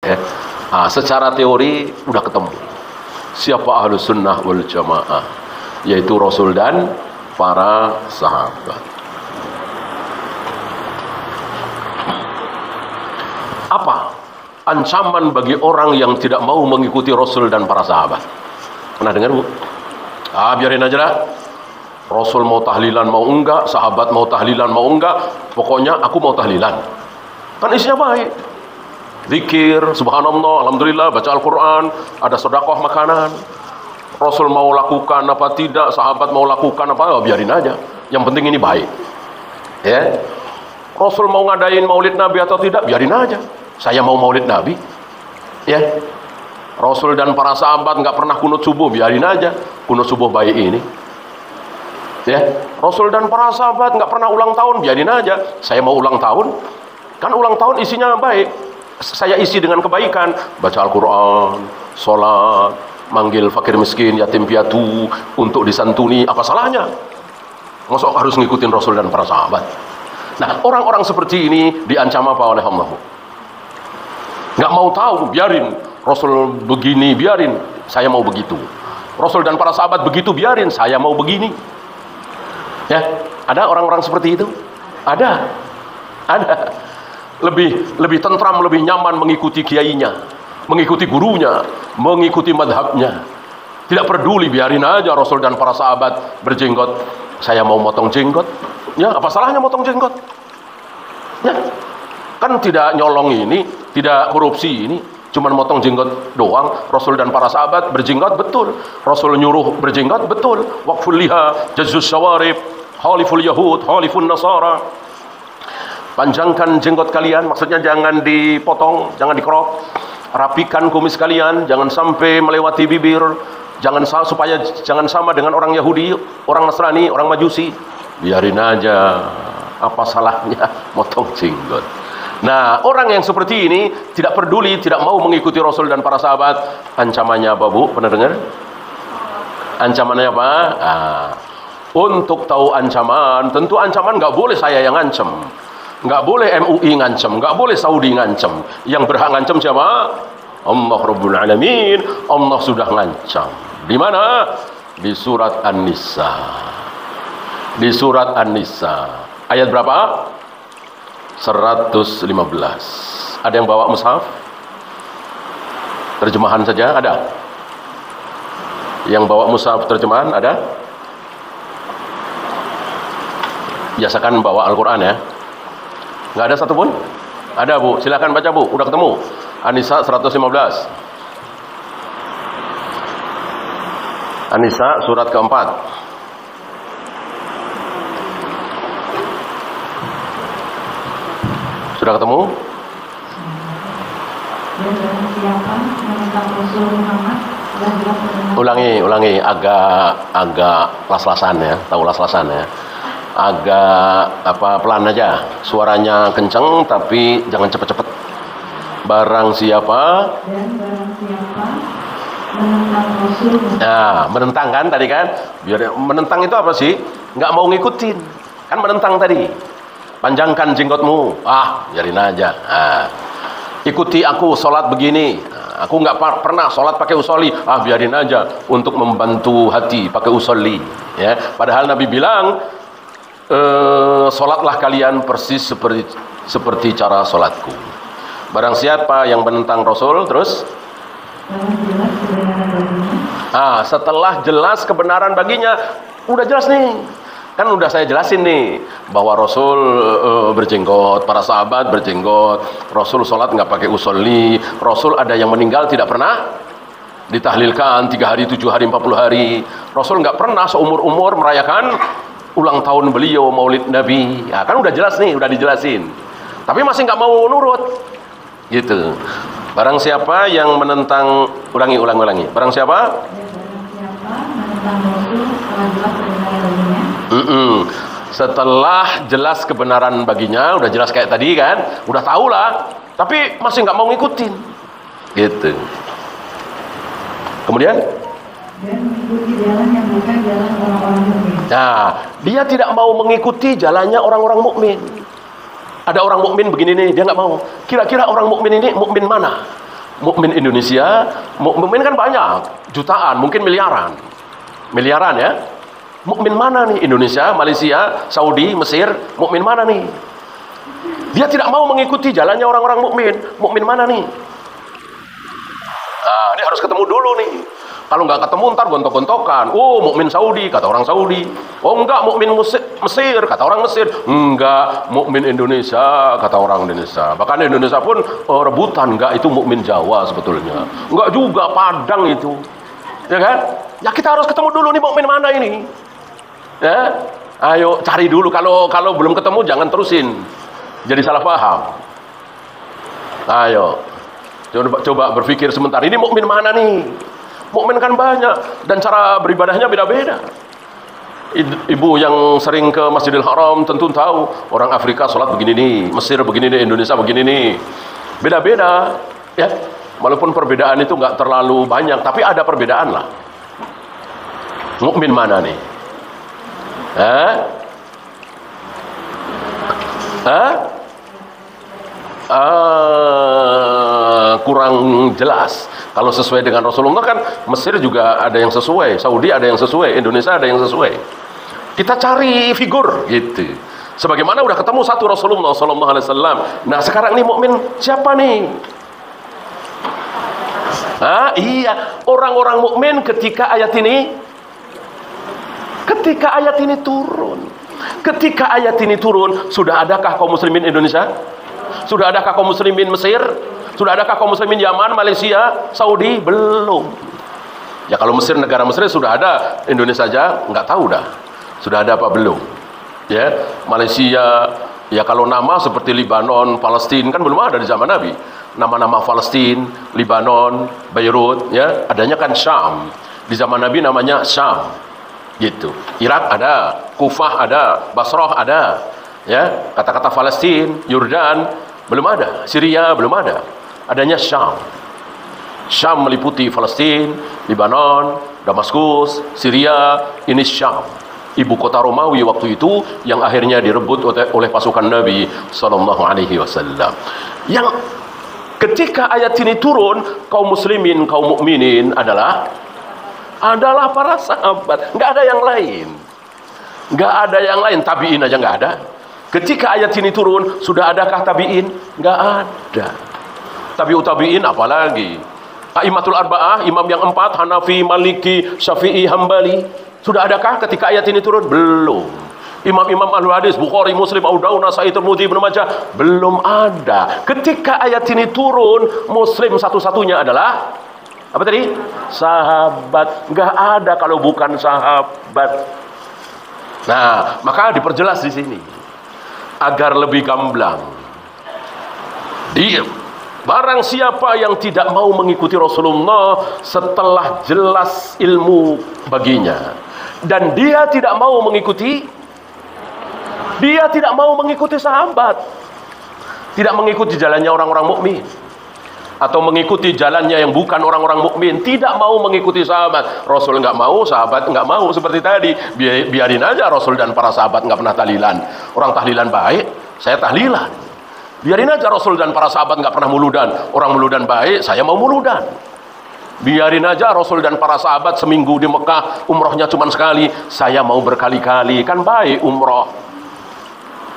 Ya. Nah, secara teori udah ketemu siapa Ahlus Sunnah wal Jamaah, yaitu Rasul dan para sahabat. Apa ancaman bagi orang yang tidak mau mengikuti Rasul dan para sahabat? Pernah dengar, Bu? Biarin aja lah. Rasul mau tahlilan mau enggak, sahabat mau tahlilan mau enggak, pokoknya aku mau tahlilan. Kan isinya baik. Zikir, subhanallah, alhamdulillah, baca Al-Quran, ada sedekah makanan. Rasul mau lakukan apa tidak, sahabat mau lakukan apa, biarin aja. Yang penting ini baik. Ya. Rasul mau ngadain maulid Nabi atau tidak, biarin aja. Saya mau maulid Nabi. Ya. Rasul dan para sahabat nggak pernah kunut subuh, biarin aja. Kunut subuh baik ini. Ya. Rasul dan para sahabat nggak pernah ulang tahun, biarin aja. Saya mau ulang tahun. Kan ulang tahun isinya baik. Saya isi dengan kebaikan, baca Al-Quran, sholat, manggil fakir miskin, yatim piatu untuk disantuni, apa salahnya? Masa harus ngikutin Rasul dan para sahabat? Nah, orang-orang seperti ini diancam apa oleh Allah? Nggak mau tahu, biarin. Rasul begini, biarin. Saya mau begitu. Rasul dan para sahabat begitu, biarin. Saya mau begini. Ya, ada orang-orang seperti itu? Ada. Lebih tentram, lebih nyaman mengikuti kiainya, mengikuti gurunya, mengikuti madhabnya. Tidak peduli, biarin aja Rasul dan para sahabat berjenggot. Saya mau motong jenggot. Ya, apa salahnya motong jenggot? Ya, kan tidak nyolong ini, tidak korupsi ini, cuman motong jenggot doang. Rasul dan para sahabat berjenggot, betul. Rasul nyuruh berjenggot, betul. Waqful liha, jazzus syawarib, haliful yahud, halifun nasara. Panjangkan jenggot kalian, maksudnya jangan dipotong, jangan dikerok. Rapikan kumis kalian, jangan sampai melewati bibir. Supaya jangan sama dengan orang Yahudi, orang Nasrani, orang Majusi. Biarin aja, apa salahnya motong jenggot. Nah, orang yang seperti ini tidak peduli, tidak mau mengikuti Rasul dan para sahabat. Ancamannya apa, Bu? Pernah dengar? Ancamannya apa? Untuk tahu ancaman, tentu ancaman nggak boleh saya yang ngancem. Nggak boleh MUI ngancem, nggak boleh Saudi ngancem. Yang berhak ngancem siapa? Allah Rabbul Alamin. Allah sudah ngancam. Di mana? Di surat An-Nisa. Di surat An-Nisa. Ayat berapa? 115. Ada yang bawa mushaf? Terjemahan saja ada? Yang bawa mushaf terjemahan ada? Biasakan bawa Al-Quran ya. Nggak ada satupun? Ada, Bu. Silakan baca, Bu. Udah ketemu. An-Nisa 115. An-Nisa surat keempat. Sudah ketemu? Ulangi. Agak las-lasan ya. Tahu las-lasan ya. Agak pelan aja, suaranya kenceng tapi jangan cepet-cepet. Barang siapa menentang Rasul. Nah, menentang kan tadi kan? Biar menentang itu apa sih? Nggak mau ngikutin. Kan menentang tadi. Panjangkan jenggotmu. Biarin aja. Ikuti aku sholat begini. Aku nggak pernah sholat pakai usolli. Biarin aja untuk membantu hati pakai usolli. Ya, padahal Nabi bilang, sholatlah kalian persis seperti cara sholatku. Barang siapa yang menentang Rasul, terus setelah jelas kebenaran baginya, udah jelas nih, kan udah saya jelasin nih bahwa Rasul berjenggot, para sahabat berjenggot, Rasul sholat nggak pakai usolli, Rasul ada yang meninggal tidak pernah ditahlilkan 3 hari, 7 hari, 40 hari. Rasul nggak pernah seumur-umur merayakan ulang tahun beliau, maulid Nabi. Kan udah jelas nih, udah dijelasin. Tapi masih nggak mau nurut. Gitu. Barang siapa yang menentang, ulangi. Barang siapa? Menentang Rasul setelah jelas kebenaran baginya, udah jelas kayak tadi kan, udah tahu lah, tapi masih nggak mau ngikutin. Gitu. Kemudian? Dan mengikuti jalan yang bukan jalan orang-orang mukmin. Nah, dia tidak mau mengikuti jalannya orang-orang mukmin. Ada orang mukmin begini nih, dia nggak mau. Kira-kira orang mukmin ini mukmin mana? Mukmin Indonesia, mukmin kan banyak, jutaan, mungkin miliaran. Miliaran ya. Mukmin mana nih? Indonesia, Malaysia, Saudi, Mesir, mukmin mana nih? Dia tidak mau mengikuti jalannya orang-orang mukmin. Mukmin mana nih? Nah, ini harus ketemu dulu nih. Kalau nggak ketemu ntar gontok-gontokan. Oh, mukmin Saudi kata orang Saudi. Oh enggak, mukmin Mesir kata orang Mesir. Enggak, mukmin Indonesia kata orang Indonesia. Bahkan Indonesia pun rebutan, enggak itu mukmin Jawa sebetulnya. Enggak juga, Padang itu. Ya kan? Ya kita harus ketemu dulu nih mukmin mana ini. Ya, ayo cari dulu. Kalau belum ketemu jangan terusin. Jadi salah paham. Ayo. Coba berpikir sebentar. Ini mukmin mana nih? Mukmin kan banyak dan cara beribadahnya beda-beda. Ibu yang sering ke Masjidil Haram tentu tahu orang Afrika sholat begini nih, Mesir begini nih, Indonesia begini nih. Beda-beda, ya. Walaupun perbedaan itu nggak terlalu banyak, tapi ada perbedaan lah. Mukmin mana nih? Kurang jelas. Kalau sesuai dengan Rasulullah kan Mesir juga ada yang sesuai, Saudi ada yang sesuai, Indonesia ada yang sesuai. Kita cari figur gitu. Sebagaimana udah ketemu satu Rasulullah sallallahu alaihi wasallam. Nah, sekarang nih mukmin siapa nih? Iya, orang-orang mukmin ketika ayat ini turun. Ketika ayat ini turun, sudah adakah kaum muslimin Indonesia? Sudah adakah kaum muslimin Mesir? Sudah adakah kaum muslimin Yaman, Malaysia, Saudi? Belum. Ya kalau Mesir, negara Mesir sudah ada, Indonesia aja nggak tahu dah. Sudah ada apa belum? Ya, Malaysia, ya kalau nama seperti Libanon, Palestina kan belum ada di zaman Nabi. Nama-nama Palestina, Libanon, Beirut, ya, adanya kan Syam. Di zaman Nabi namanya Syam. Gitu. Irak ada, Kufah ada, Basrah ada. Ya, kata-kata Palestina, Yordan belum ada, Syria belum ada. Adanya Syam. Syam meliputi Palestina, Libanon, Damaskus, Syria, ini Syam. Ibu kota Romawi waktu itu yang akhirnya direbut oleh pasukan Nabi sallallahu alaihi wasallam. Yang ketika ayat ini turun, kaum muslimin, kaum mukminin adalah para sahabat, nggak ada yang lain. Nggak ada yang lain, tabi'in aja nggak ada. Ketika ayat ini turun, sudah adakah tabi'in? Nggak ada. Tabi'in apalagi? A'immatul arba'ah, imam yang 4, Hanafi, Maliki, Syafi'i, Hambali. Sudah adakah ketika ayat ini turun? Belum. Imam-imam ahlu hadis, Bukhari, Muslim, Abu Dawud, Nasai, Tirmidzi, Ibnu Majah, belum ada. Ketika ayat ini turun, Muslim satu-satunya adalah apa tadi? Sahabat. Nggak ada kalau bukan sahabat. Nah, maka diperjelas di sini agar lebih gamblang. Barang siapa yang tidak mau mengikuti Rasulullah setelah jelas ilmu baginya, dan dia tidak mau mengikuti sahabat, tidak mengikuti jalannya orang-orang mukmin, atau mengikuti jalannya yang bukan orang-orang mukmin, tidak mau mengikuti sahabat. Rasul nggak mau, sahabat nggak mau. Seperti tadi, biarin aja Rasul dan para sahabat nggak pernah tahlilan. Orang tahlilan baik, saya tahlilan. Biarin aja Rasul dan para sahabat nggak pernah muludan. Orang muludan baik, saya mau muludan. Biarin aja Rasul dan para sahabat seminggu di Mekah, umrohnya cuma sekali, saya mau berkali-kali. Kan baik umroh,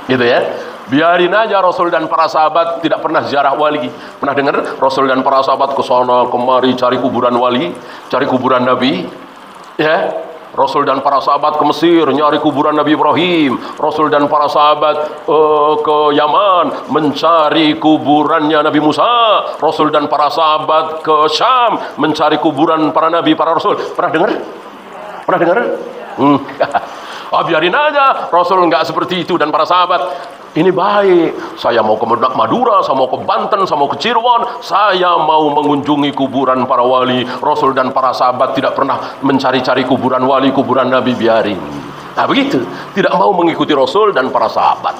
gitu ya. Biarin aja Rasul dan para sahabat tidak pernah ziarah wali. Pernah dengar Rasul dan para sahabat ke sana kemari cari kuburan wali, cari kuburan Nabi? Ya. Rasul dan para sahabat ke Mesir nyari kuburan Nabi Ibrahim. Rasul dan para sahabat ke Yaman mencari kuburannya Nabi Musa. Rasul dan para sahabat ke Syam mencari kuburan para nabi, para rasul. Pernah dengar? Pernah dengar? Biarin aja Rasul nggak seperti itu dan para sahabat. Ini baik, saya mau ke Madura, saya mau ke Banten, saya mau ke Cirebon, saya mau mengunjungi kuburan para wali. Rasul dan para sahabat tidak pernah mencari-cari kuburan wali, kuburan Nabi, biarin. Nah begitu, tidak mau mengikuti Rasul dan para sahabat.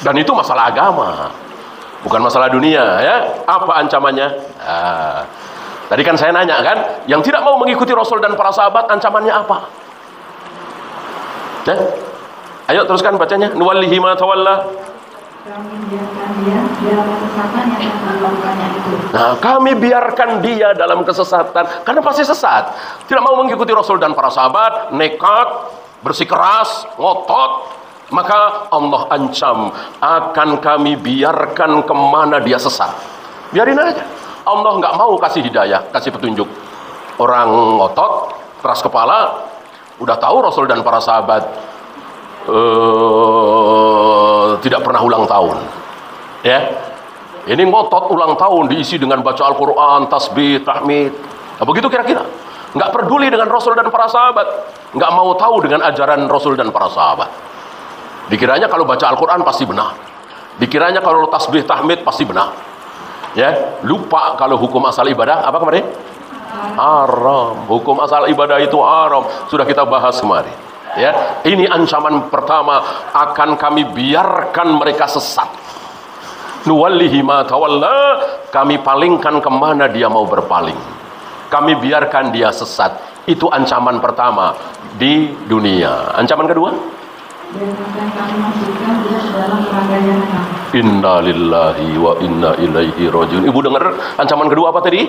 Dan itu masalah agama, bukan masalah dunia ya. Apa ancamannya? Tadi kan saya nanya kan, yang tidak mau mengikuti Rasul dan para sahabat ancamannya apa? Ayo teruskan bacanya. Nuwallihi ma tawalla Kami biarkan dia dalam kesesatan yang telah dilakukannya itu. Nah, kami biarkan dia dalam kesesatan, karena pasti sesat. Tidak mau mengikuti Rasul dan para sahabat, nekat, bersikeras, ngotot. Maka Allah ancam, akan kami biarkan kemana dia sesat. Biarin aja. Allah nggak mau kasih hidayah, kasih petunjuk. Orang ngotot, keras kepala, udah tahu Rasul dan para sahabat tidak pernah ulang tahun, ya. Ini ngotot ulang tahun diisi dengan baca Al-Quran, tasbih, tahmid. Nah, begitu kira-kira. Nggak peduli dengan Rasul dan para sahabat, nggak mau tahu dengan ajaran Rasul dan para sahabat. Dikiranya kalau baca Al-Quran pasti benar. Dikiranya kalau tasbih, tahmid pasti benar. Ya, lupa kalau hukum asal ibadah apa kemarin? Haram. Hukum asal ibadah itu haram. Sudah kita bahas kemarin. Ya, ini ancaman pertama, akan kami biarkan mereka sesat. Nuwallihi ma tawalla, kami palingkan kemana dia mau berpaling. Kami biarkan dia sesat. Itu ancaman pertama di dunia. Ancaman kedua? Dan akan kami masukkan dia ke dalam neraka jahanam. Inna lillahi wa inna ilaihi rajiun. Ibu dengar ancaman kedua apa tadi?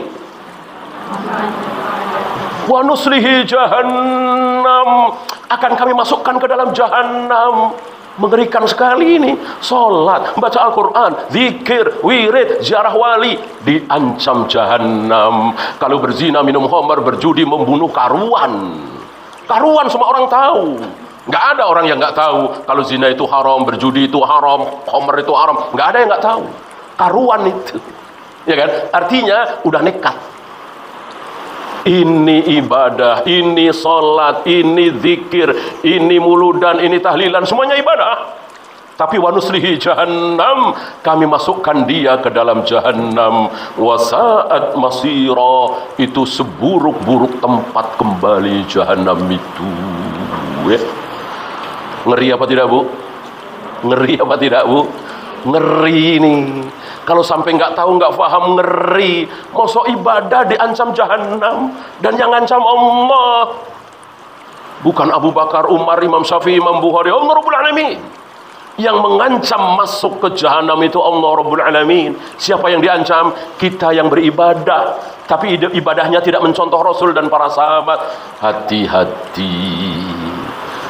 Wa nuslihi jahannam, akan kami masukkan ke dalam jahannam. Mengerikan sekali ini. Salat, baca Al-Quran, zikir, wirid, ziarah wali, diancam jahannam. Kalau berzina, minum khamar, berjudi, membunuh, karuan. Karuan semua orang tahu. Nggak ada orang yang nggak tahu kalau zina itu haram, berjudi itu haram, khamar itu haram. Nggak ada yang nggak tahu. Karuan itu, ya kan? Artinya udah nekat. Ini ibadah, ini salat, ini zikir, ini muludan, ini tahlilan, semuanya ibadah. Tapi wa nuslihi jahannam, kami masukkan dia ke dalam jahannam. Wa sa'at masira, itu seburuk-buruk tempat kembali jahannam itu. Ya. Ngeri apa tidak, Bu? Ngeri apa tidak, Bu? Ngeri ini. Kalau sampai nggak tahu, nggak paham, ngeri. Mosok ibadah diancam jahannam, dan yang ngancam Allah. Bukan Abu Bakar, Umar, Imam Syafi'i, Imam Bukhari, Allah Rabbul Alamin. Yang mengancam masuk ke jahanam itu Allah Rabbul Alamin. Siapa yang diancam? Kita yang beribadah, tapi ibadahnya tidak mencontoh Rasul dan para sahabat. Hati-hati.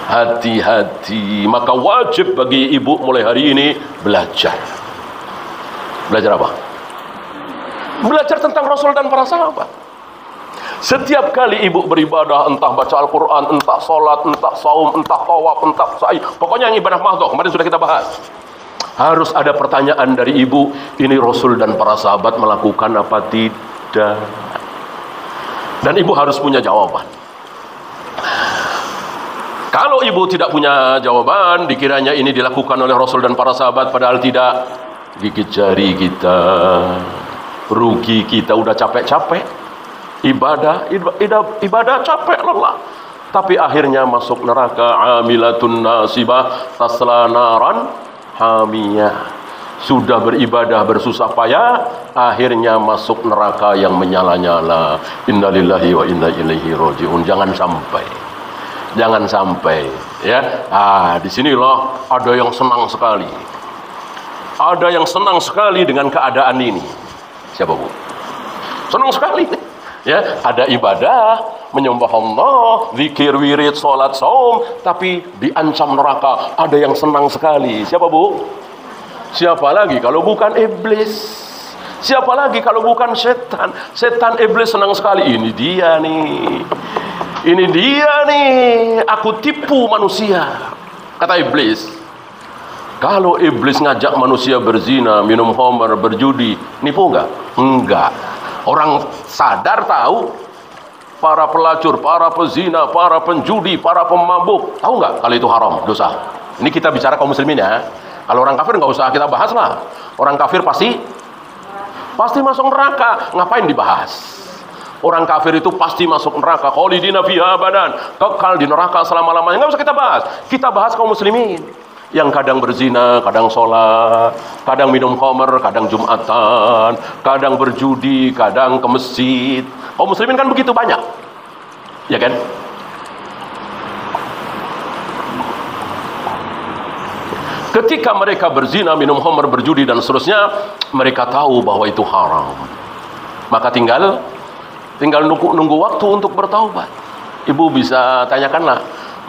Hati-hati. Maka wajib bagi ibu mulai hari ini belajar. Belajar apa? Belajar tentang Rasul dan para sahabat. Setiap kali ibu beribadah, entah baca Al-Quran, entah sholat, entah saum, entah tawaf, entah sa'i, pokoknya yang ibadah mahdoh, kemarin sudah kita bahas. Harus ada pertanyaan dari ibu, ini Rasul dan para sahabat melakukan apa tidak? Dan ibu harus punya jawaban. Kalau ibu tidak punya jawaban, dikiranya ini dilakukan oleh Rasul dan para sahabat, padahal tidak, gigit jari kita, rugi kita, udah capek-capek ibadah capek, lelah, tapi akhirnya masuk neraka. Amilatun nasibah tasla naran hamiyah. Sudah beribadah bersusah payah, akhirnya masuk neraka yang menyala-nyala. Innalillahi wa inna ilaihi rajiun. Jangan sampai, ya. Disinilah ada yang senang sekali. Ada yang senang sekali dengan keadaan ini. Siapa, Bu? Senang sekali. Ya, ada ibadah, menyembah Allah, zikir, wirid, salat, saum, tapi diancam neraka. Ada yang senang sekali. Siapa, Bu? Siapa lagi kalau bukan iblis? Siapa lagi kalau bukan setan? Setan, iblis senang sekali. Ini dia nih. Ini dia nih, aku tipu manusia, kata iblis. Kalau iblis ngajak manusia berzina, minum khamar, berjudi, nipu enggak? Enggak. Orang sadar tahu, para pelacur, para pezina, para penjudi, para pemabuk, tahu enggak kalau itu haram, dosa. Ini kita bicara kaum muslimin ya. Kalau orang kafir nggak usah kita bahas lah. Orang kafir pasti masuk neraka, ngapain dibahas? Orang kafir itu pasti masuk neraka, khalidina fiha abadan, kekal di neraka selama-lamanya. Nggak usah kita bahas. Kita bahas kaum muslimin yang kadang berzina, kadang sholat, kadang minum khamar, kadang jumatan, kadang berjudi, kadang ke masjid. Kaum muslimin kan begitu banyak, ya kan? Ketika mereka berzina, minum khamr, berjudi dan seterusnya, mereka tahu bahwa itu haram. Maka tinggal nunggu waktu untuk bertaubat. Ibu bisa tanyakanlah,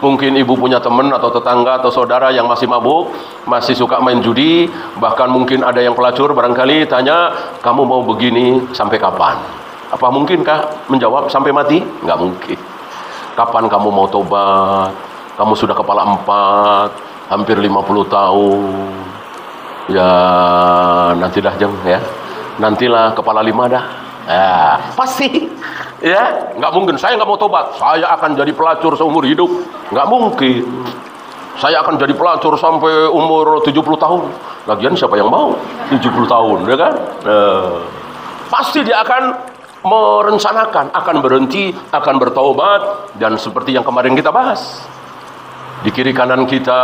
mungkin ibu punya teman atau tetangga atau saudara yang masih mabuk, masih suka main judi, bahkan mungkin ada yang pelacur, barangkali tanya, kamu mau begini sampai kapan? Apa mungkinkah menjawab sampai mati? Nggak mungkin. Kapan kamu mau tobat? Kamu sudah kepala 4, hampir 50 tahun. Ya, nantilah jeng ya. Nantilah kepala 5 dah. Ya, pasti. Ya, nggak mungkin. Saya nggak mau tobat. Saya akan jadi pelacur seumur hidup. Nggak mungkin. Saya akan jadi pelacur sampai umur 70 tahun. Lagian siapa yang mau 70 tahun, ya kan? Pasti dia akan merencanakan, akan berhenti, akan bertaubat, dan seperti yang kemarin kita bahas. Di kiri kanan kita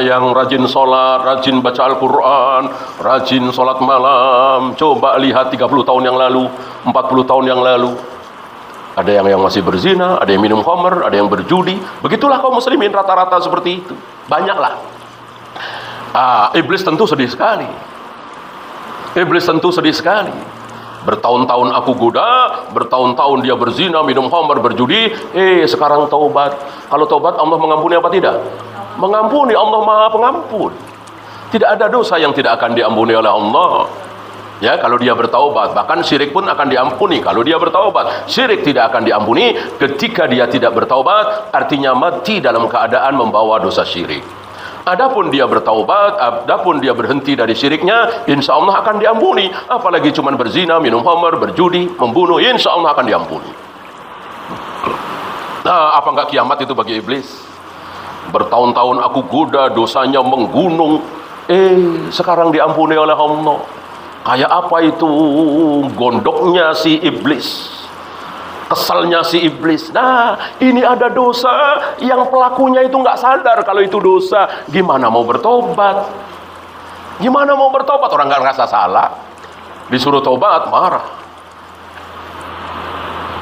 yang rajin sholat, rajin baca Al-Quran, rajin sholat malam. Coba lihat 30 tahun yang lalu, 40 tahun yang lalu. Ada yang masih berzina, ada yang minum khamr, ada yang berjudi. Begitulah kaum muslimin rata-rata seperti itu. Banyaklah. Iblis tentu sedih sekali. Iblis tentu sedih sekali. Bertahun-tahun aku goda, bertahun-tahun dia berzina, minum khamr, berjudi. Sekarang taubat. Kalau taubat Allah mengampuni apa tidak? Mengampuni. Allah Maha Pengampun. Tidak ada dosa yang tidak akan diampuni oleh Allah. Ya, kalau dia bertaubat, bahkan syirik pun akan diampuni. Kalau dia bertaubat, syirik tidak akan diampuni. Ketika dia tidak bertaubat, artinya mati dalam keadaan membawa dosa syirik. Adapun dia bertaubat, adapun dia berhenti dari syiriknya, insya Allah akan diampuni. Apalagi cuma berzina, minum khamr, berjudi, membunuh, insya Allah akan diampuni. Nah, apa enggak kiamat itu bagi iblis? Bertahun-tahun aku goda, dosanya menggunung. Sekarang diampuni oleh Allah. Kayak apa itu gondoknya si iblis, kesalnya si iblis. Nah, ini ada dosa yang pelakunya itu nggak sadar kalau itu dosa. Gimana mau bertobat? Gimana mau bertobat? Orang nggak ngerasa salah, disuruh tobat marah.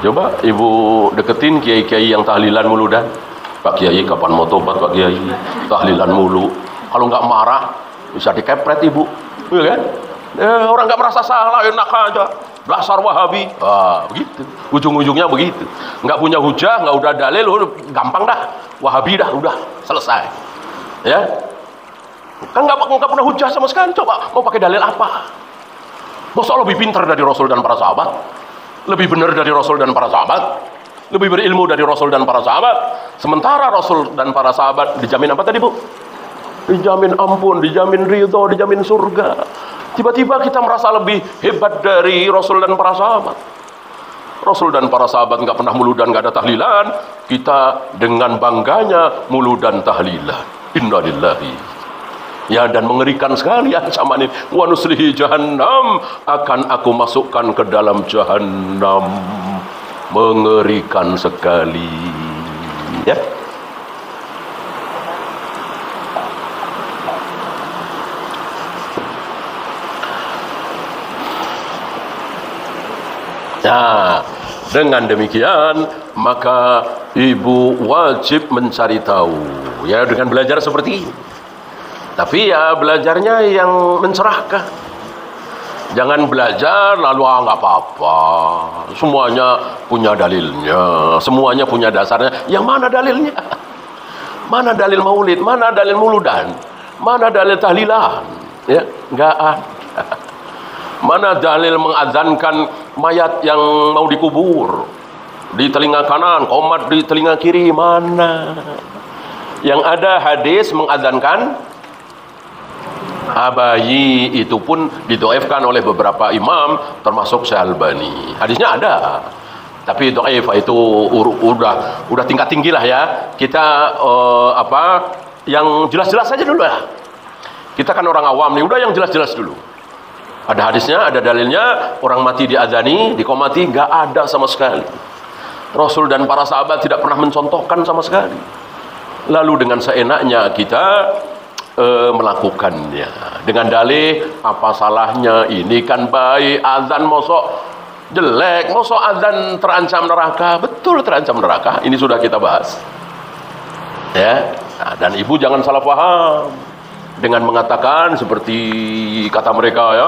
Coba ibu deketin kiai-kiai yang tahlilan mulu dan, Pak Kiai kapan mau tobat Pak Kiai? Tahlilan mulu. Kalau nggak marah bisa dikepret ibu, ya kan? Orang nggak merasa salah, enak aja. Dasar Wahabi, begitu. Ujung-ujungnya begitu. Nggak punya hujah, nggak udah dalil, gampang dah. Wahabi dah, udah selesai. Ya, kan nggak pernah hujah sama sekali. Coba mau pakai dalil apa? Masa lebih pintar dari Rasul dan para sahabat? Lebih benar dari Rasul dan para sahabat? Lebih berilmu dari Rasul dan para sahabat? Sementara Rasul dan para sahabat dijamin apa tadi, Bu? Dijamin ampun, dijamin ridho, dijamin surga. Tiba-tiba kita merasa lebih hebat dari Rasul dan para sahabat. Rasul dan para sahabat nggak pernah mulu dan nggak ada tahlilan. Kita dengan bangganya mulu dan tahlilan. Innalillahi. Ya, dan mengerikan sekali ancaman ini. Wa nuslihi jahannam, akan aku masukkan ke dalam jahannam. Mengerikan sekali. Ya. Nah, dengan demikian maka ibu wajib mencari tahu, ya, dengan belajar seperti ini. Tapi ya belajarnya yang mencerahkan. Jangan belajar lalu nggak apa-apa. Semuanya punya dalilnya, semuanya punya dasarnya. Yang mana dalilnya? Mana dalil maulid? Mana dalil muludan? Mana dalil tahlilan? Ya, nggak ada. Mana dalil mengadzankan mayat yang mau dikubur di telinga kanan, qomat di telinga kiri? Mana? Yang ada hadis mengadzankan bayi, itu pun didoifkan oleh beberapa imam termasuk Syekh Albani. Hadisnya ada, tapi doif itu udah tingkat tinggi lah ya. Kita yang jelas-jelas saja dulu ya. Kita kan orang awam nih, udah yang jelas-jelas dulu. Ada hadisnya, ada dalilnya. Orang mati diazani, dikomati, nggak ada sama sekali. Rasul dan para sahabat tidak pernah mencontohkan sama sekali. Lalu dengan seenaknya kita melakukannya dengan dalih, apa salahnya? Ini kan baik. Azan mosok jelek, mosok azan terancam neraka? Betul terancam neraka. Ini sudah kita bahas. Ya. Nah, dan ibu jangan salah paham. dengan mengatakan seperti kata mereka ya,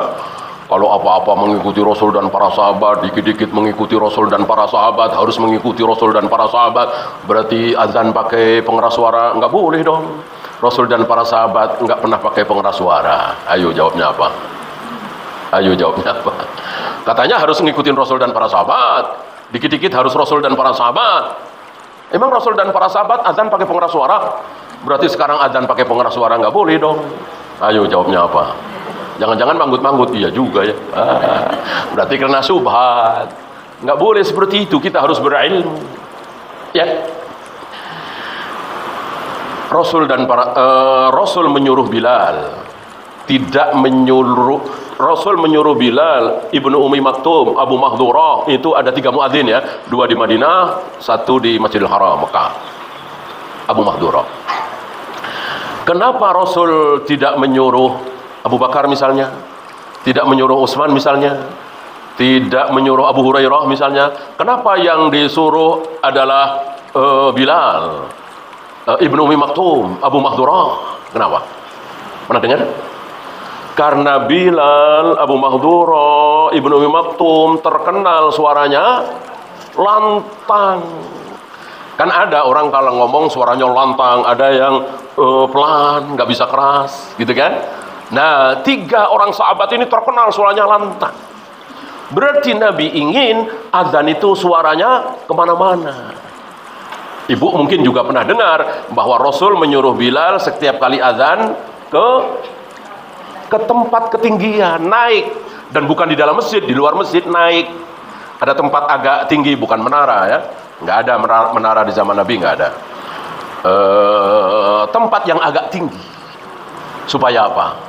kalau apa-apa mengikuti Rasul dan para sahabat, dikit-dikit mengikuti Rasul dan para sahabat, harus mengikuti Rasul dan para sahabat, berarti azan pakai pengeras suara, nggak boleh dong. Rasul dan para sahabat nggak pernah pakai pengeras suara. Ayo jawabnya apa? Ayo jawabnya apa? Katanya harus ngikutin Rasul dan para sahabat, dikit-dikit harus Rasul dan para sahabat. Emang Rasul dan para sahabat azan pakai pengeras suara? Berarti sekarang azan pakai pengeras suara nggak boleh dong. Ayo jawabnya apa? Jangan-jangan manggut-manggut. Iya juga ya. Berarti karena syubhat. Nggak boleh seperti itu. Kita harus berilmu. Ya. Rasul menyuruh Bilal, tidak menyuruh. Rasul menyuruh Bilal Ibnu Ummi Maktum, Abu Mahdurah. Itu ada 3 muadzin ya. 2 di Madinah, 1 di Masjidil Haram Mekah. Abu Mahdurah. Kenapa Rasul tidak menyuruh Abu Bakar misalnya, tidak menyuruh Utsman misalnya, tidak menyuruh Abu Hurairah misalnya? Kenapa yang disuruh adalah Bilal, Ibnu Ummi Maktum, Abu Mahdurah? Kenapa? Pernah dengar? Karena Bilal, Abu Mahdurah, Ibnu Ummi Maktum terkenal suaranya lantang. Kan ada orang kalau ngomong suaranya lantang, ada yang pelan, nggak bisa keras, gitu kan? Nah, 3 orang sahabat ini terkenal suaranya lantang. Berarti Nabi ingin azan itu suaranya kemana-mana. Ibu mungkin juga pernah dengar bahwa Rasul menyuruh Bilal setiap kali azan ke tempat ketinggian, naik. Dan bukan di dalam masjid, di luar masjid naik. Ada tempat agak tinggi, bukan menara ya. Nggak ada menara di zaman Nabi, nggak ada. Tempat yang agak tinggi. Supaya apa?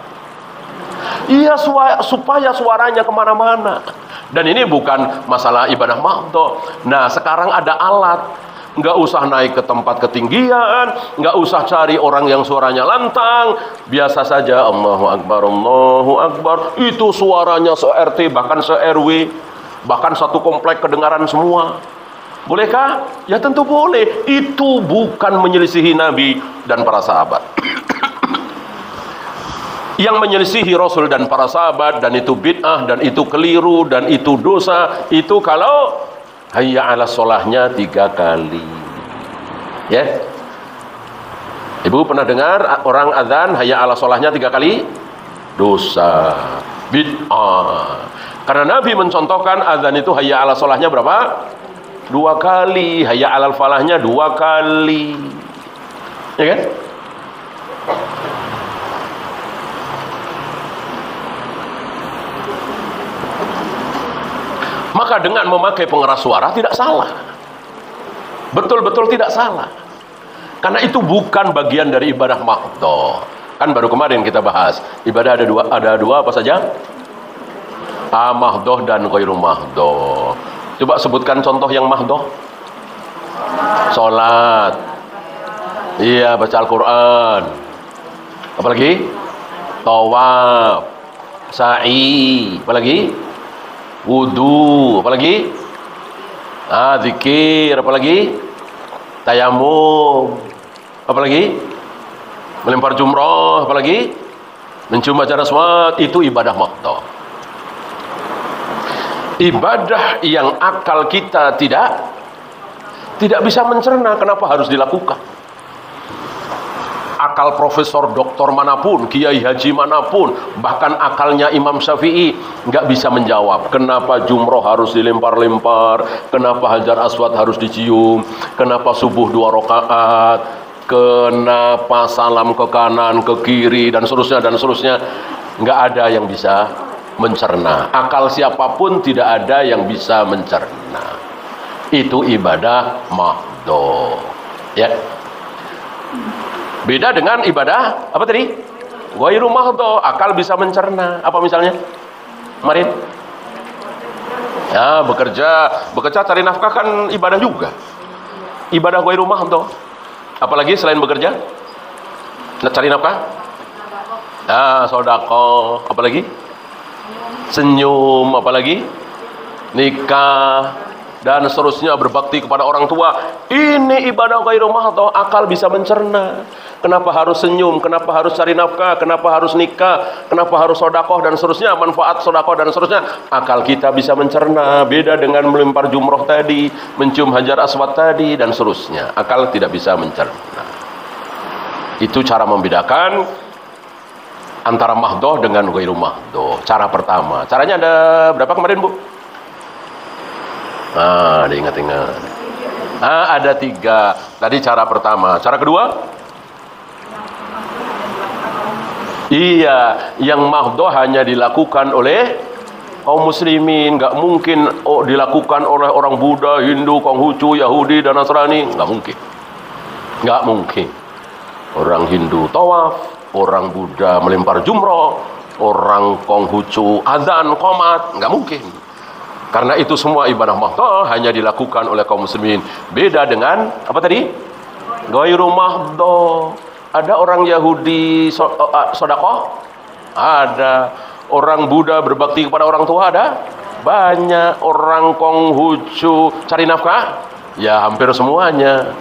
Iya, supaya suaranya kemana-mana. Dan ini bukan masalah ibadah mahdoh. Nah, sekarang ada alat. Nggak usah naik ke tempat ketinggian, nggak usah cari orang yang suaranya lantang. Biasa saja, Allahu Akbar, Allahu Akbar. Itu suaranya se-RT, bahkan se-RW, bahkan satu komplek kedengaran semua. Bolehkah? Ya tentu boleh. Itu bukan menyelisihi Nabi dan para sahabat. Yang menyelisihi Rasul dan para sahabat, dan itu bid'ah, dan itu keliru, dan itu dosa, itu kalau hayya ala sholahnya 3 kali. Ya. Ibu pernah dengar orang azan hayya ala sholahnya 3 kali? Dosa, bid'ah. Karena Nabi mencontohkan azan itu hayya ala sholahnya berapa? 2 kali, hayya ala falahnya 2 kali. Ya kan? Maka dengan memakai pengeras suara tidak salah. Betul-betul tidak salah. Karena itu bukan bagian dari ibadah mahdoh. Kan baru kemarin kita bahas. Ibadah ada dua apa saja? Mahdoh dan ghairu mahdoh. Coba sebutkan contoh yang mahdoh. Sholat. Iya, baca Al-Quran. Apalagi? Tawaf. Sa'i. Apalagi? Wudu, apalagi? Zikir, apalagi? Tayamum, apalagi? Melempar jumrah, apalagi? Mencium hajar aswad, itu ibadah mahdoh. Ibadah yang akal kita tidak bisa mencerna kenapa harus dilakukan. Akal profesor doktor manapun, kiai haji manapun, bahkan akalnya Imam Syafi'i nggak bisa menjawab kenapa jumroh harus dilempar-lempar, kenapa hajar aswad harus dicium, kenapa subuh 2 rakaat, kenapa salam ke kanan, ke kiri, dan seterusnya. Nggak ada yang bisa mencerna. Akal siapapun tidak ada yang bisa mencerna. Itu ibadah mahdoh. Ya. Beda dengan ibadah apa tadi? Ghairu mahdoh, akal bisa mencerna. Apa misalnya? Kemarin? Ya, bekerja cari nafkah kan ibadah juga. Ibadah ghairu mahdoh. Apalagi selain bekerja? Cari nafkah? Nah, sedekah, apalagi? Senyum, apalagi? Nikah, dan seterusnya, berbakti kepada orang tua. Ini ibadah ghairu mahdoh, akal bisa mencerna. Kenapa harus senyum? Kenapa harus cari nafkah? Kenapa harus nikah? Kenapa harus sodakoh dan seterusnya? Manfaat sodakoh dan seterusnya. Akal kita bisa mencerna. Beda dengan melempar jumroh tadi, mencium hajar aswad tadi dan seterusnya. Akal tidak bisa mencerna. Itu cara membedakan antara mahdoh dengan ghairu mahdoh. Cara pertama. Caranya ada berapa kemarin, Bu? Diingat-ingat. Ada 3. Tadi cara pertama. Cara kedua? Iya, yang mahdoh hanya dilakukan oleh kaum muslimin. Nggak mungkin dilakukan oleh orang Buddha, Hindu, Konghucu, Yahudi, dan Nasrani. Nggak mungkin. Nggak mungkin. Orang Hindu tawaf, orang Buddha melempar jumroh, orang Konghucu azan, qomat. Nggak mungkin. Karena itu semua ibadah mahdoh hanya dilakukan oleh kaum muslimin. Beda dengan apa tadi? Ghairu mahdoh. Ada orang Yahudi sodakoh? Ada. Orang Buddha berbakti kepada orang tua? Ada. Banyak. Orang Konghucu cari nafkah? Ya hampir semuanya.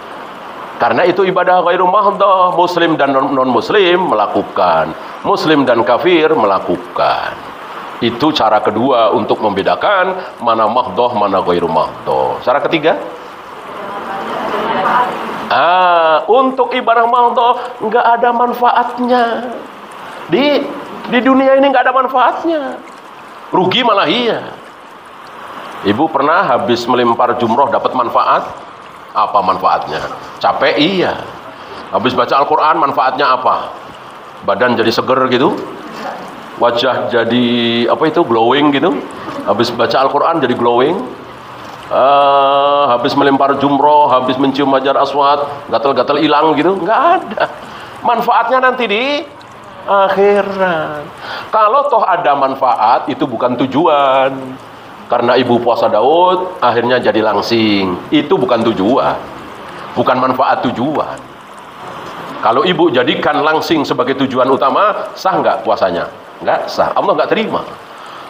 Karena itu ibadah ghairu mahdoh. Muslim dan non-muslim melakukan. Muslim dan kafir melakukan. Itu cara kedua untuk membedakan mana mahdoh, mana ghairu mahdoh. Cara ketiga? Untuk ibadah mahdoh nggak ada manfaatnya. Di dunia ini nggak ada manfaatnya. Rugi malah iya. Ibu pernah habis melempar jumroh dapat manfaat? Apa manfaatnya? Capek iya. Habis baca Al-Quran manfaatnya apa? Badan jadi seger gitu. Wajah jadi glowing gitu. Habis baca Al-Quran jadi glowing. Habis melempar jumroh, habis mencium hajar aswad, gatal-gatal hilang gitu, nggak ada. Manfaatnya nanti di akhirat. Kalau toh ada manfaat, itu bukan tujuan. Karena ibu puasa Daud, akhirnya jadi langsing. Itu bukan tujuan, bukan manfaat tujuan. Kalau ibu jadikan langsing sebagai tujuan utama, sah nggak puasanya? Nggak sah. Allah nggak terima.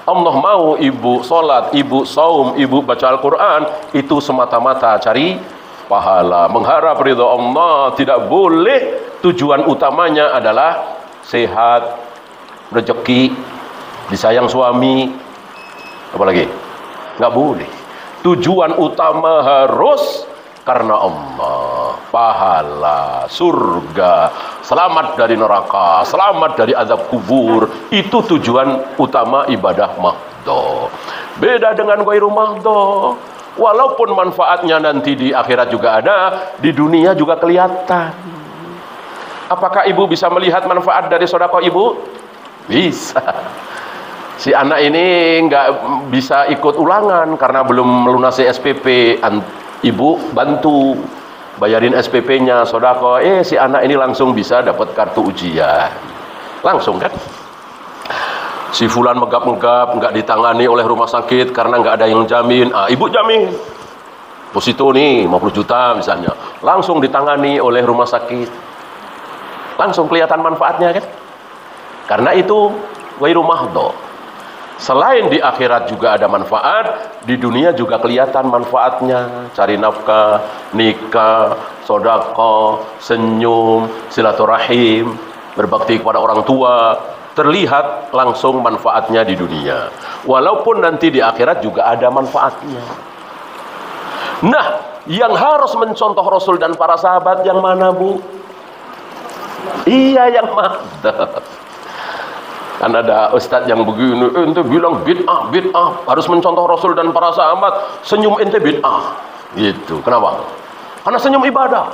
Allah mau ibu sholat, ibu saum, ibu baca Al-Quran, itu semata-mata cari pahala, mengharap ridha Allah. Tidak boleh tujuan utamanya adalah sehat, rezeki, disayang suami, apalagi nggak boleh. Tujuan utama harus karena Allah, pahala, surga, selamat dari neraka, selamat dari azab kubur. Itu tujuan utama ibadah mahdoh. Beda dengan ghairu mahdoh. Walaupun manfaatnya nanti di akhirat juga ada, di dunia juga kelihatan. Apakah ibu bisa melihat manfaat dari sedekah ibu? Bisa. Si anak ini nggak bisa ikut ulangan karena belum melunasi SPP. Ibu bantu bayarin SPP-nya, sedekah. Si anak ini langsung bisa dapat kartu ujian. Langsung kan? Si fulan megap-megap nggak ditangani oleh rumah sakit karena nggak ada yang jamin. Ibu jamin. Posito nih 50 juta misalnya. Langsung ditangani oleh rumah sakit. Langsung kelihatan manfaatnya kan? Karena itu ghairu mahdoh. Selain di akhirat juga ada manfaat, di dunia juga kelihatan manfaatnya. Cari nafkah, nikah, sedekah, senyum, silaturahim, berbakti kepada orang tua, terlihat langsung manfaatnya di dunia. Walaupun nanti di akhirat juga ada manfaatnya. Nah, yang harus mencontoh Rasul dan para sahabat yang mana, Bu? Iya, yang mahdoh. Kan ada ustadz yang begini, ente bilang bid'ah, harus mencontoh Rasul dan para sahabat. Senyum ente bid'ah, gitu. Kenapa? Karena senyum ibadah.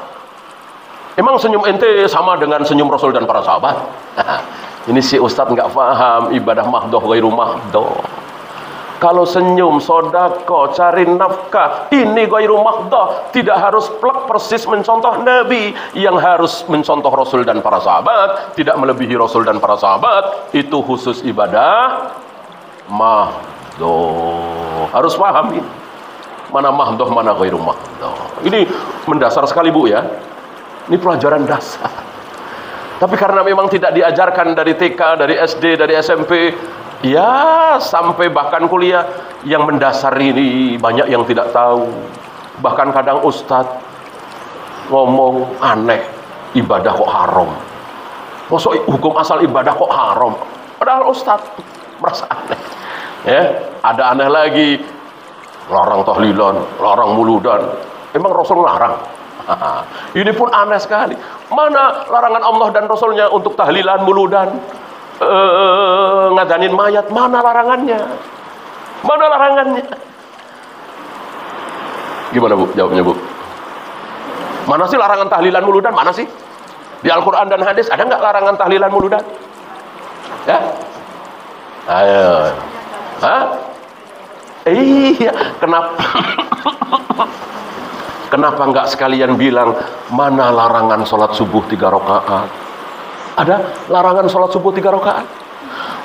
Emang senyum ente sama dengan senyum Rasul dan para sahabat? Ini si ustadz nggak paham ibadah mahdoh ghairu mahdoh. Kalau senyum, sedekah, cari nafkah, ini ghairu mahdoh. Tidak harus plek persis mencontoh Nabi. Yang harus mencontoh Rasul dan para sahabat, tidak melebihi Rasul dan para sahabat. Itu khusus ibadah mahdoh. Harus paham ini. Mana mahdoh, mana ghairu mahdoh. Ini mendasar sekali, Bu, ya. Ini pelajaran dasar. Tapi karena memang tidak diajarkan dari TK, dari SD, dari SMP, ya sampai bahkan kuliah, yang mendasar ini banyak yang tidak tahu. Bahkan kadang ustadz ngomong aneh. ibadah kok haram? Masa hukum asal ibadah kok haram? Padahal ustadz merasa aneh. Ya, ada aneh lagi, larang tahlilan, larang muludan. Emang Rasul larang? Ini pun aneh sekali. Mana larangan Allah dan Rasulnya untuk tahlilan, muludan, ngadanin mayat? Mana larangannya? Mana larangannya? Gimana Bu? Jawabnya Bu. Mana sih larangan tahlilan, muludan? Mana sih? Di Al-Quran dan hadis ada nggak larangan tahlilan, muludan? Ya? Ayo. Hah? Iya. Kenapa? Kenapa nggak sekalian bilang mana larangan sholat subuh 3 rakaat? Ada larangan sholat subuh 3 rakaat?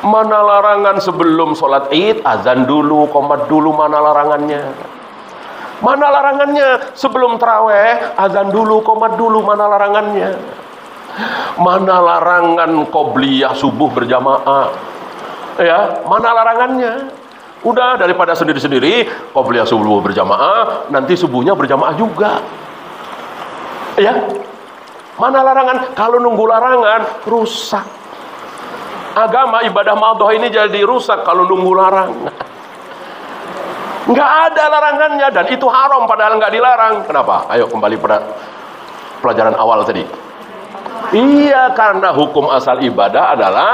Mana larangan sebelum sholat id azan dulu, qomat dulu? Mana larangannya? Mana larangannya sebelum taraweh azan dulu, qomat dulu? Mana larangannya? Mana larangan qobliyah subuh berjamaah? Ya, mana larangannya? Udah, daripada sendiri-sendiri qobliyah subuh berjamaah, nanti subuhnya berjamaah juga. Ya. Mana larangan? Kalau nunggu larangan rusak. Agama ibadah madhoh ini jadi rusak kalau nunggu larangan. Nggak ada larangannya dan itu haram padahal nggak dilarang. Kenapa? Ayo kembali pada pelajaran awal tadi. Iya, karena hukum asal ibadah adalah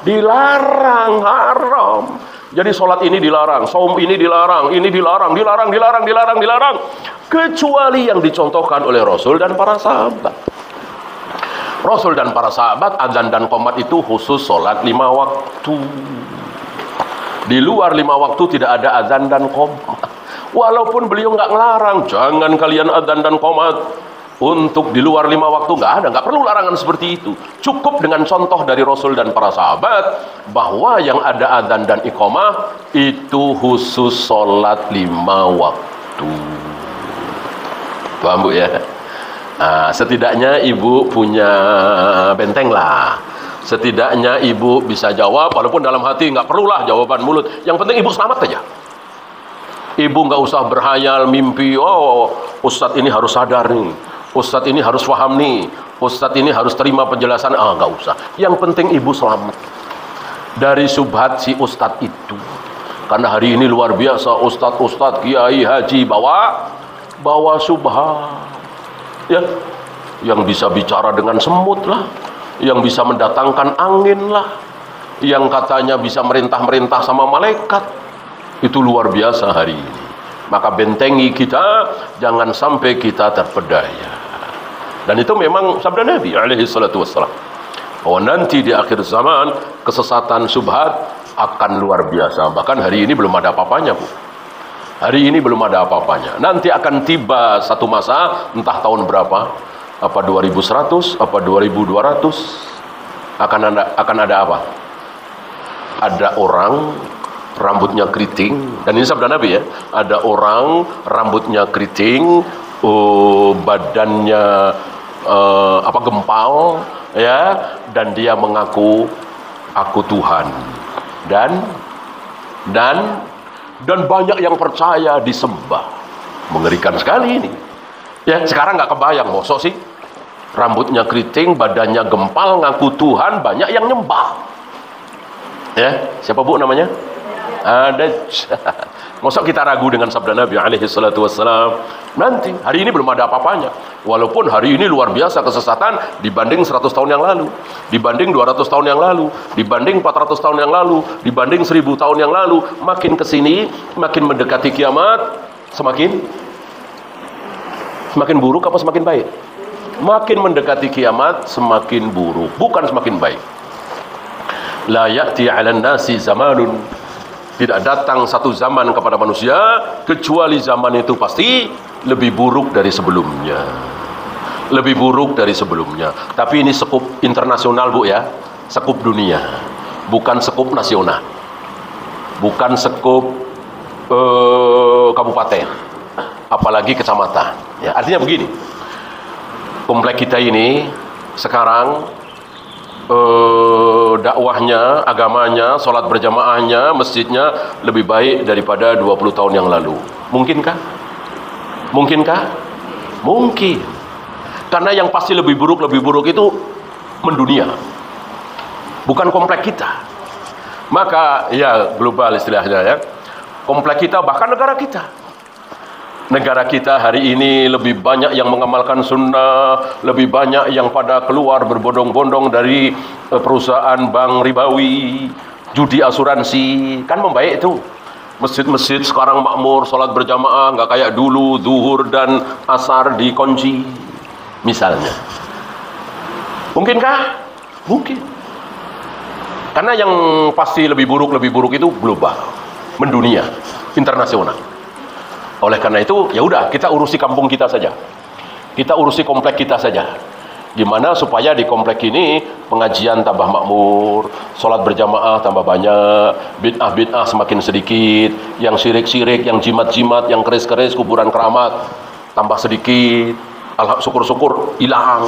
dilarang, haram. Jadi sholat ini dilarang, saum ini dilarang, dilarang. Kecuali yang dicontohkan oleh Rasul dan para sahabat. Rasul dan para sahabat, azan dan qomat itu khusus sholat 5 waktu. Di luar 5 waktu tidak ada azan dan qomat. Walaupun beliau nggak ngelarang, jangan kalian azan dan qomat. Untuk di luar 5 waktu nggak ada, nggak perlu larangan seperti itu. Cukup dengan contoh dari Rasul dan para sahabat bahwa yang ada adzan dan iqamah itu khusus sholat 5 waktu. Paham Bu ya? Nah, setidaknya ibu punya benteng lah. Setidaknya ibu bisa jawab, walaupun dalam hati nggak perlulah jawaban mulut. Yang penting ibu selamat aja. Ibu nggak usah berhayal mimpi, oh Ustadz ini harus sadar nih. Ustadz ini harus paham nih, Ustadz ini harus terima penjelasan. Nggak usah. Yang penting ibu selamat dari subhat si Ustadz itu. Karena hari ini luar biasa Ustadz, kiai, haji bawa subhat. Ya, yang bisa bicara dengan semut lah, yang bisa mendatangkan angin lah, yang katanya bisa merintah sama malaikat. Itu luar biasa hari ini. Maka bentengi kita, jangan sampai kita terpedaya. Dan itu memang sabda Nabi alaihi salatu wassalam, bahwa nanti di akhir zaman kesesatan subhat akan luar biasa. Bahkan hari ini belum ada apa-apanya Bu. Hari ini belum ada apa-apanya. Nanti akan tiba satu masa, entah tahun berapa, apa 2100, apa 2200, akan ada apa? Ada orang rambutnya keriting, dan ini sabda Nabi ya, ada orang rambutnya keriting, badannya gempal ya, dan dia mengaku aku Tuhan, dan banyak yang percaya, disembah. Mengerikan sekali ini ya. Sekarang nggak kebayang, mosok sih rambutnya keriting, badannya gempal, ngaku Tuhan, banyak yang nyembah ya. Siapa Bu namanya? Ada. Masa kita ragu dengan sabda Nabi alaihi salatu wassalam? Nanti, hari ini belum ada apa-apanya. Walaupun hari ini luar biasa kesesatan dibanding 100 tahun yang lalu, dibanding 200 tahun yang lalu, dibanding 400 tahun yang lalu, dibanding 1000 tahun yang lalu. Makin kesini, makin mendekati kiamat, semakin buruk apa semakin baik? Makin mendekati kiamat, semakin buruk, bukan semakin baik. La ya'ti 'alan nasi zamanun, tidak datang satu zaman kepada manusia kecuali zaman itu pasti lebih buruk dari sebelumnya. Lebih buruk dari sebelumnya. Tapi ini sekup internasional Bu ya, sekup dunia, bukan sekup nasional, bukan sekup kabupaten, apalagi kecamatan ya. Artinya begini, komplek kita ini sekarang dakwahnya, agamanya, sholat berjamaahnya, masjidnya lebih baik daripada 20 tahun yang lalu. Mungkinkah? Mungkinkah? Mungkin. Karena yang pasti lebih buruk itu mendunia, bukan komplek kita. Maka ya global istilahnya ya, komplek kita bahkan negara kita. Negara kita hari ini lebih banyak yang mengamalkan sunnah, lebih banyak yang pada keluar berbondong-bondong dari perusahaan bank ribawi, judi asuransi, kan membaik itu. Masjid-masjid sekarang makmur, sholat berjamaah, nggak kayak dulu zuhur dan asar dikunci, misalnya. Mungkinkah? Mungkin. Karena yang pasti lebih buruk itu global, mendunia, internasional. Oleh karena itu, ya udah, kita urusi kampung kita saja. Kita urusi komplek kita saja. Gimana supaya di komplek ini pengajian tambah makmur, sholat berjamaah tambah banyak, bid'ah-bid'ah semakin sedikit, yang syirik-syirik, yang jimat-jimat, yang keris-keris, kuburan keramat tambah sedikit. Syukur-syukur hilang.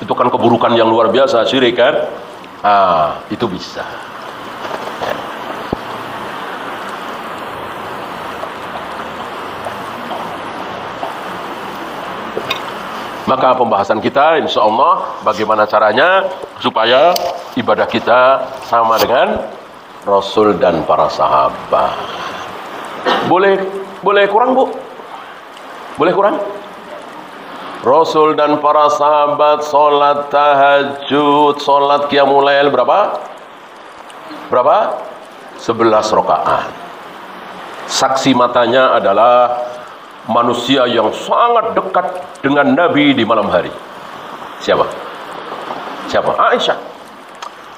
Itu kan keburukan yang luar biasa, syirik kan? Itu bisa. Maka pembahasan kita insya Allah bagaimana caranya supaya ibadah kita sama dengan Rasul dan para sahabat. Boleh kurang, Bu? Boleh kurang? Rasul dan para sahabat sholat tahajud, sholat qiyamul lail berapa? 11 rakaat. Saksi matanya adalah manusia yang sangat dekat dengan Nabi di malam hari. Siapa? Aisyah.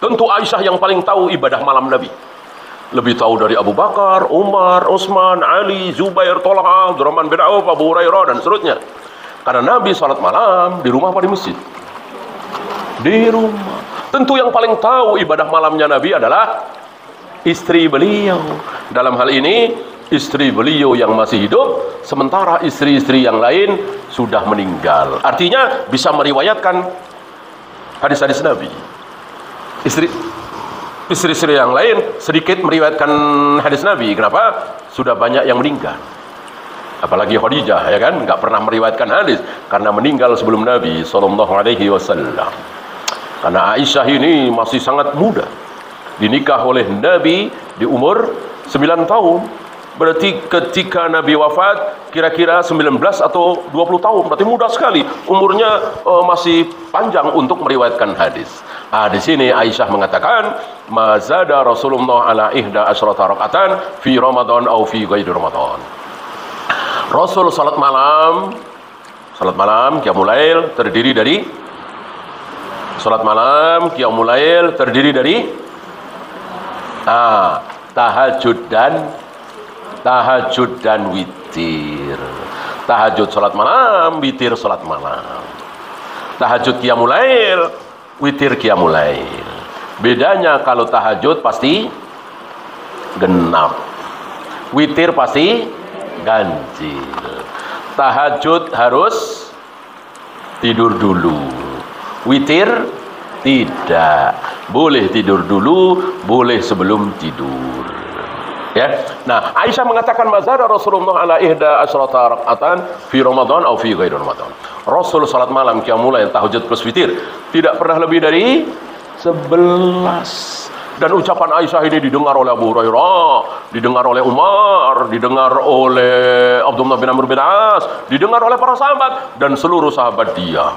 Tentu Aisyah yang paling tahu ibadah malam Nabi. Lebih tahu dari Abu Bakar, Umar, Utsman, Ali, Zubair, Thalhah, Abdurrahman bin Auf, Abu Hurairah dan seterusnya. Karena Nabi salat malam di rumah apa di masjid? Di rumah. Tentu yang paling tahu ibadah malamnya Nabi adalah istri beliau. Dalam hal ini istri beliau yang masih hidup, sementara istri-istri yang lain sudah meninggal. Artinya bisa meriwayatkan hadis-hadis Nabi. Istri-istri yang lain sedikit meriwayatkan hadis Nabi. Kenapa? Sudah banyak yang meninggal. Apalagi Khadijah, ya kan, nggak pernah meriwayatkan hadis karena meninggal sebelum Nabi SAW. Karena Aisyah ini masih sangat muda, dinikah oleh Nabi di umur 9 tahun. Berarti ketika Nabi wafat kira-kira 19 atau 20 tahun. Berarti muda sekali. Umurnya masih panjang untuk meriwayatkan hadis. Di sini Aisyah mengatakan, mazada Rasulullah ala ihda asyrata raka'atan fi Ramadan atau fi ghairi Ramadan. Rasul salat malam qiyamul lail terdiri dari tahajud dan witir. Tahajud salat malam, witir salat malam. Tahajud qiyamul lail, witir qiyamul lail. Bedanya kalau tahajud pasti genap, witir pasti ganjil. Tahajud harus tidur dulu, witir tidak. Boleh tidur dulu, boleh sebelum tidur. Ya. Nah, Aisyah mengatakan mazada Rasulullah ala ihda asyrata raka'atan fi Ramadan atau fi ghairi Ramadan. Rasul salat malam qiyamul lail tahajud plus witir tidak pernah lebih dari 11. Dan ucapan Aisyah ini didengar oleh Abu Hurairah, didengar oleh Umar, didengar oleh Abdullah bin Amr bin As, didengar oleh para sahabat dan seluruh sahabat dia.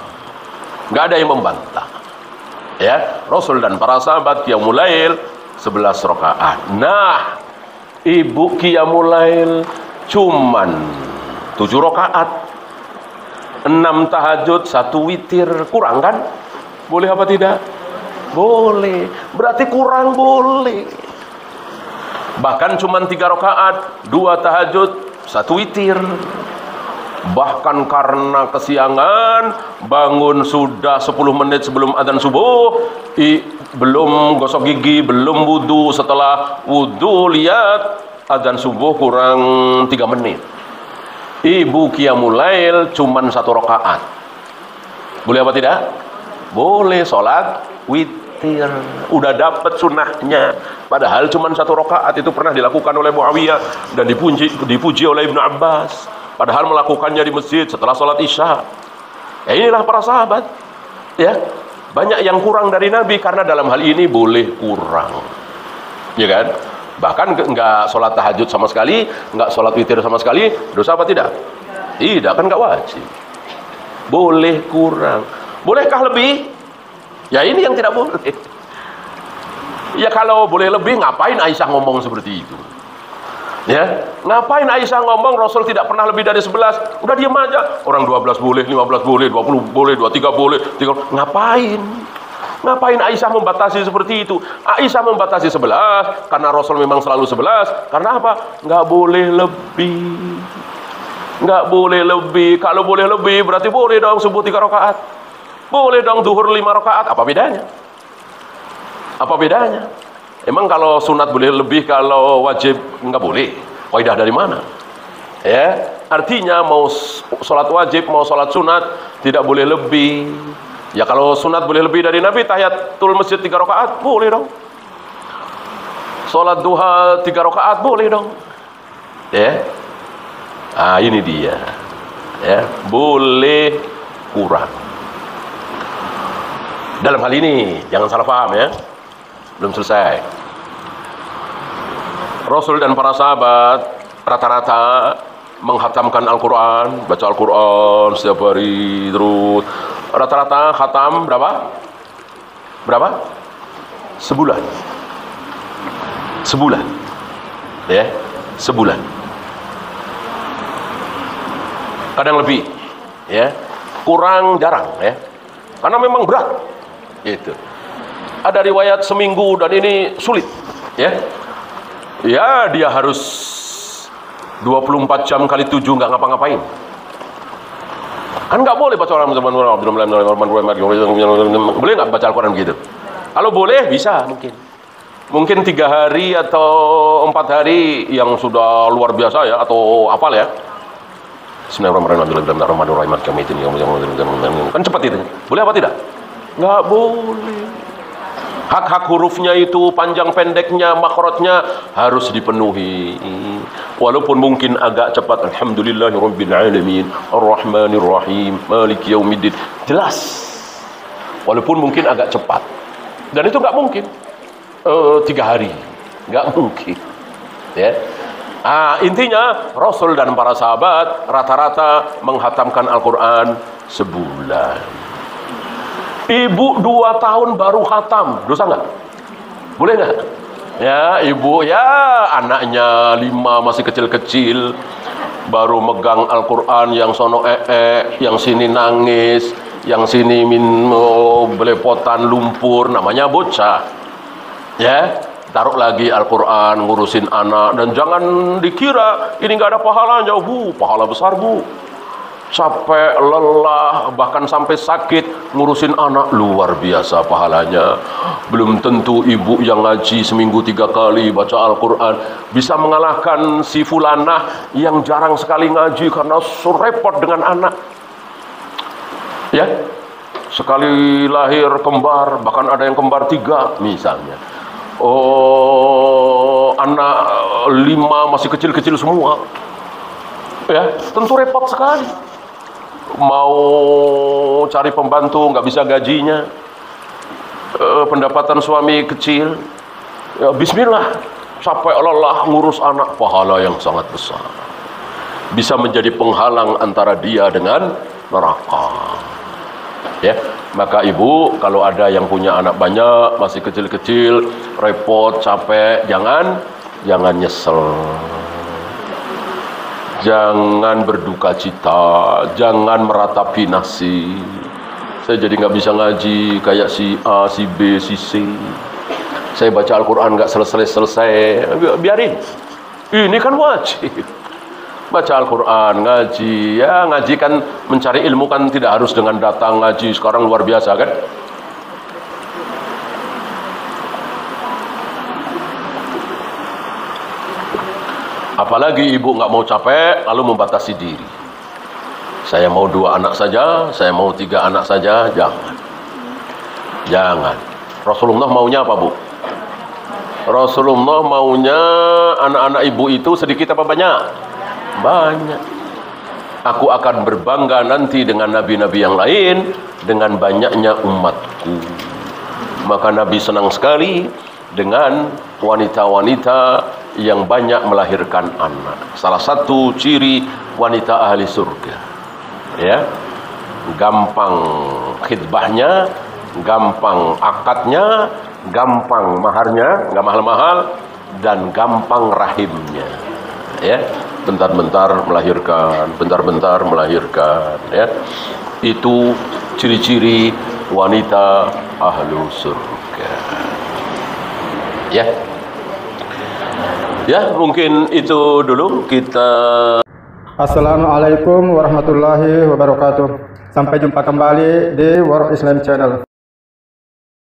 Nggak ada yang membantah. Ya, Rasul dan para sahabat qiyamul lail 11 rakaat. Nah, ibu qiyamul lail cuman 7 rakaat. 6 tahajud, 1 witir, kurang kan? Boleh apa tidak? Boleh. Berarti kurang boleh. Bahkan cuma 3 rakaat, 2 tahajud, 1 witir. Bahkan karena kesiangan, bangun sudah 10 menit sebelum adzan subuh, belum gosok gigi, belum wudu. Setelah wudu lihat adzan subuh kurang 3 menit. Ibu qiyamul lail cuma 1 rakaat. Boleh apa tidak? Boleh, sholat witir. Udah dapat sunnahnya. Padahal cuma 1 rakaat. Itu pernah dilakukan oleh Muawiyah dan dipuji oleh Ibnu Abbas. Padahal melakukannya di masjid setelah sholat isya. Ya inilah para sahabat. Ya, banyak yang kurang dari Nabi karena dalam hal ini boleh kurang. Ya kan? Bahkan nggak sholat tahajud sama sekali, nggak sholat witir sama sekali, dosa apa tidak? Tidak, kan nggak wajib. Boleh kurang. Bolehkah lebih? Ya ini yang tidak boleh. Ya kalau boleh lebih, ngapain Aisyah ngomong seperti itu? Ya, ngapain Aisyah ngomong Rasul tidak pernah lebih dari 11? Udah diam aja. Orang 12 boleh, 15 boleh, 20 boleh, 23 boleh, 30. Ngapain? Ngapain Aisyah membatasi seperti itu? Aisyah membatasi 11 karena Rasul memang selalu 11. Karena apa? Nggak boleh lebih. Nggak boleh lebih. Kalau boleh lebih berarti boleh dong subuh 3 rakaat. Boleh dong zuhur 5 rakaat. Apa bedanya? Apa bedanya? Emang kalau sunat boleh lebih, kalau wajib nggak boleh? Kaidah dari mana? Ya, artinya mau sholat wajib, mau sholat sunat tidak boleh lebih. Ya kalau sunat boleh lebih dari Nabi, tahiyatul masjid 3 rakaat boleh dong. Sholat duha 3 rakaat boleh dong. Ya, ini dia. Ya, boleh kurang. Dalam hal ini jangan salah paham ya. Belum selesai. Rasul dan para sahabat rata-rata menghatamkan Al-Quran, baca Al-Quran setiap hari terus. Rata-rata khatam berapa? Berapa? Sebulan. Sebulan. Ya, sebulan. Kadang lebih, ya. Kurang jarang, ya. Karena memang berat. Gitu. Ada riwayat seminggu dan ini sulit, ya. Ya, dia harus 24 jam kali 7 nggak ngapa-ngapain. Kan nggak boleh baca Al-Quran, boleh nggak baca Al-Quran begitu? Kalau boleh bisa mungkin 3 hari atau 4 hari yang sudah luar biasa ya, atau hafal ya. Bismillahirrahmanirrahim. Kan cepat itu. Boleh apa tidak? Nggak boleh. Hak-hak hurufnya itu, panjang pendeknya, makhrajnya harus dipenuhi. Walaupun mungkin agak cepat. Alhamdulillahirabbil alamin, arrahmanir rahim, maliki yaumiddin. Jelas. Walaupun mungkin agak cepat. Dan itu nggak mungkin 3 hari. Nggak mungkin. Ya. Intinya Rasul dan para sahabat rata-rata menghatamkan Al-Quran sebulan. Ibu 2 tahun baru khatam, dosa nggak? Boleh nggak? Ya, ibu ya anaknya 5 masih kecil-kecil, baru megang Al-Quran, yang sono yang sini nangis, yang sini belepotan lumpur, namanya bocah. Ya, taruh lagi Al-Quran, ngurusin anak, dan jangan dikira ini nggak ada pahalanya, Bu, pahala besar, Bu. Capek, lelah, bahkan sampai sakit ngurusin anak, luar biasa pahalanya. Belum tentu ibu yang ngaji seminggu 3 kali baca Al-Quran bisa mengalahkan si fulanah yang jarang sekali ngaji karena repot dengan anak. Ya, sekali lahir kembar, bahkan ada yang kembar 3 misalnya. Anak 5 masih kecil-kecil semua. Ya, tentu repot sekali. Mau cari pembantu nggak bisa gajinya, pendapatan suami kecil, ya bismillah, sampai lelah ngurus anak, pahala yang sangat besar, bisa menjadi penghalang antara dia dengan neraka. Ya, maka ibu kalau ada yang punya anak banyak, masih kecil-kecil, repot, capek, jangan nyesel. Jangan berduka cita, jangan meratapi nasib. Saya jadi nggak bisa ngaji kayak si A, si B, si C. Saya baca Al-Quran nggak selesai. Biarin. Ini kan wajib. Baca Al-Quran, ngaji. Ya, ngaji kan mencari ilmu kan tidak harus dengan datang ngaji. Sekarang luar biasa kan. Apalagi ibu nggak mau capek lalu membatasi diri. Saya mau 2 anak saja, saya mau 3 anak saja, jangan. Rasulullah maunya apa, Bu? Rasulullah maunya anak-anak ibu itu sedikit apa banyak? Banyak. Aku akan berbangga nanti dengan nabi-nabi yang lain, dengan banyaknya umatku. Maka Nabi senang sekali dengan wanita-wanita yang banyak melahirkan anak. Salah satu ciri wanita ahli surga, ya, gampang khidbahnya, gampang akadnya, gampang maharnya, nggak mahal-mahal, dan gampang rahimnya, ya. Bentar-bentar melahirkan, bentar-bentar melahirkan, ya. Itu ciri-ciri wanita ahlu surga. Ya. Ya, mungkin itu dulu kita. Assalamualaikum warahmatullahi wabarakatuh. Sampai jumpa kembali di World Islam Channel.